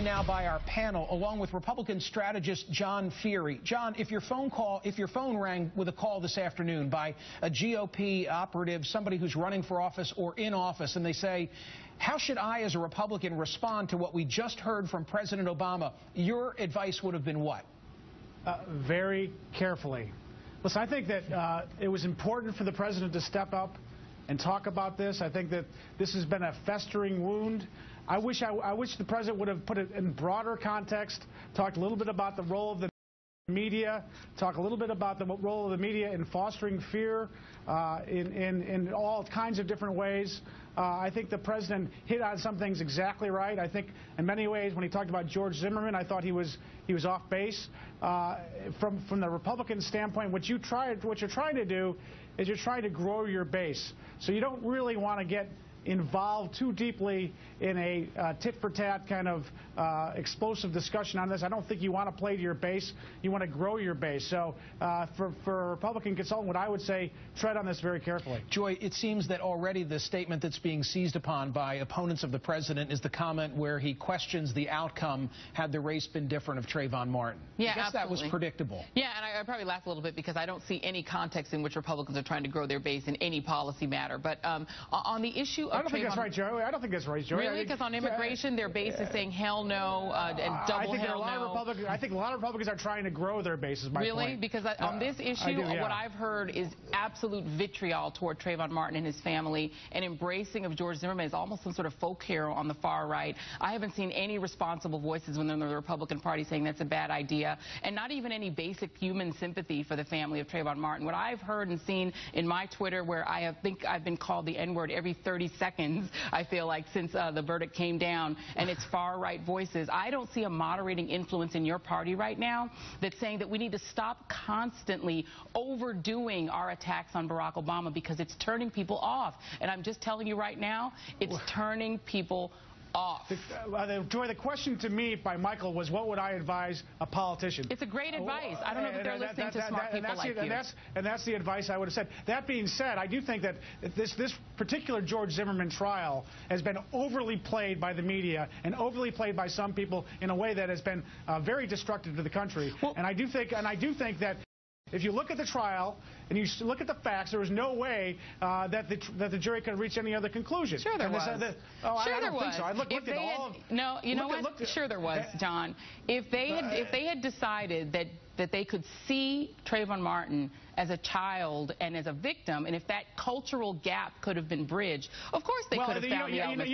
joined now by our panel, along with Republican strategist John Feehery. John, if your phone rang with a call this afternoon by a GOP operative, somebody who's running for office or in office, and they say, how should I, as a Republican, respond to what we just heard from President Obama? Your advice would have been what? Very carefully. Listen, I think that it was important for the president to step up and talk about this. I think that this has been a festering wound. I wish the president would have put it in broader context, talked a little bit about the role of the media, talk a little bit about the role of the media in fostering fear in all kinds of different ways. I think the president hit on some things exactly right. I think in many ways when he talked about George Zimmerman, I thought he was off base. From the Republican standpoint, what you're trying to do is you're trying to grow your base. So you don't really want to get involved too deeply in a tit-for-tat kind of explosive discussion on this. I don't think you want to play to your base. You want to grow your base. So for a Republican consultant, what I would say, tread on this very carefully. Joy, it seems that already the statement that's being seized upon by opponents of the president is the comment where he questions the outcome had the race been different of Trayvon Martin. Yeah, I guess absolutely. That was predictable. Yeah, and I probably laughed a little bit because I don't see any context in which Republicans are trying to grow their base in any policy matter. But on the issue of I don't think that's right, Joey. I don't think that's right, Joey. Really? Because on immigration, their base is saying hell no and double hell no. I think a lot of Republicans are trying to grow their base, is my point. Really? Because on this issue, what I've heard is absolute vitriol toward Trayvon Martin and his family, and embracing of George Zimmerman is almost some sort of folk hero on the far right. I haven't seen any responsible voices within the Republican Party saying that's a bad idea, and not even any basic human sympathy for the family of Trayvon Martin. What I've heard and seen in my Twitter, where I think I've been called the N-word every 30 seconds, I feel like, since the verdict came down, and it's far-right voices. I don't see a moderating influence in your party right now that's saying that we need to stop constantly overdoing our attacks on Barack Obama because it's turning people off. And I'm just telling you right now, it's turning people off. Joy, the question to me by Michael was, what would I advise a politician? It's a great advice. I don't know if they're listening to smart people like you. And that's the advice I would have said. That being said, I do think that this particular George Zimmerman trial has been overly played by the media and overly played by some people in a way that has been very destructive to the country. Well, and I do think that if you look at the trial and you look at the facts, there was no way that the jury could have reached any other conclusion. Sure there was. I don't think so. I looked at all of... No, you know what? Sure there was, John. If they had decided that they could see Trayvon Martin as a child and as a victim, and if that cultural gap could have been bridged, of course they could have found the elements.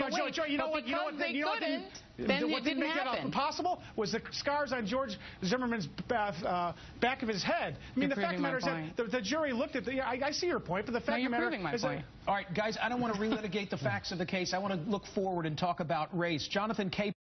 Then what didn't make that possible was the scars on George Zimmerman's back of his head. I mean, the fact of the matter is that the jury looked at the... I see your point, but the fact of the matter is that... All right, guys, I don't want to relitigate the facts of the case. I want to look forward and talk about race. Jonathan K.